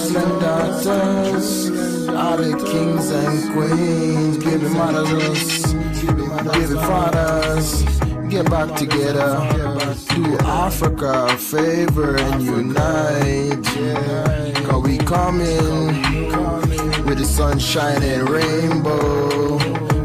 children and daughters, all the kings and queens, baby mothers, baby fathers, get back together, do Africa a favor and unite, cause we coming with the sunshine and rainbow,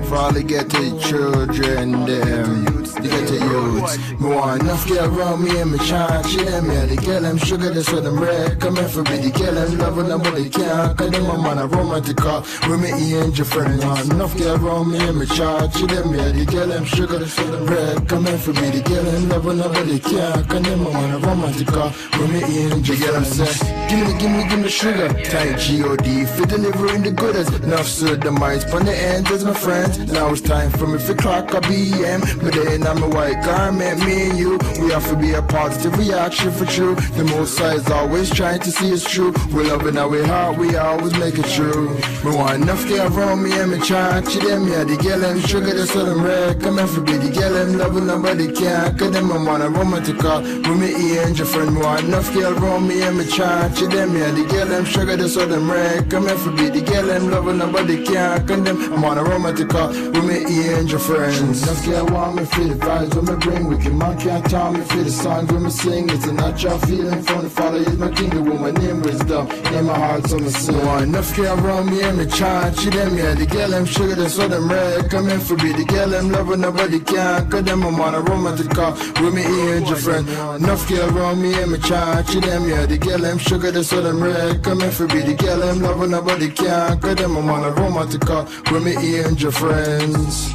for all the ghetto children, them, the ghetto youths. Me want enough girl around me and me charge them, yeah. The girl them sugar, that's what them red. Come here for me, the girl them love nobody can. Cause them a man a romantic car, with me angel friend. Want enough girl around me and me charge them, yeah. The girl them sugar, that's what them red. Come here for me, the girl them love nobody can. Cause them a man a romantic car, with me angel friend. Them say, give me sugar. Time G.O.D. for delivering the goodness. Enough said the minds pon the end is my friends. Now it's time for me to clock a BM. But then I'm a white garment, me and you, we have to be a positive reaction for true. The most side is always trying to see it's true. We love it now we heart, we always make it true. We want enough girl around me and me charge them, yeah. The girl them sugar, that's what them red. Come here for me, the girl them love nobody can. Cause them a man a romantic car, with me angel friend. We want enough girl around me and me charge them, yeah. The girl them sugar, that's what them red. Come here for me, the girl them love nobody can. Cause them a man a romantic car, with me angel friends. Enough girl want me for the vibes when me bring. Wicked man can't tell me for the songs when me sing. It's a natural feeling from the Father is my king. The woman name wisdom in my heart, so me sing. Want enough girl around me and me charge them, yeah. The girl them sugar, that's what them red. Come in for me, the girl them love nobody can. Cause them a man a romantic car, with me angel friend. Enough girl around me and me charge them, yeah. The girl them sugar, that's what them red. Come in for me, the girl them love nobody can. Cause them a man a romantic car, with me angel friends.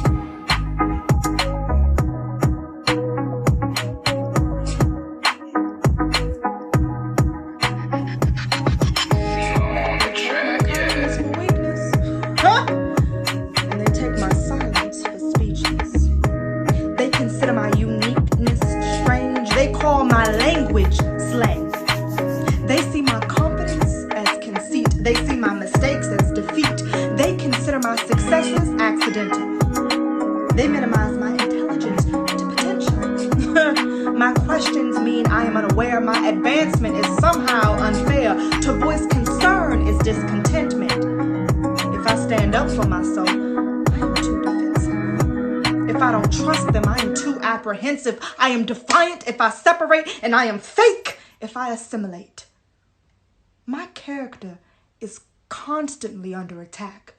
They minimize my intelligence to potential. My questions mean I am unaware my advancement is somehow unfair. To voice concern is discontentment. If I stand up for myself, I am too defensive. If I don't trust them, I am too apprehensive. I am defiant if I separate, and I am fake if I assimilate. My character is constantly under attack.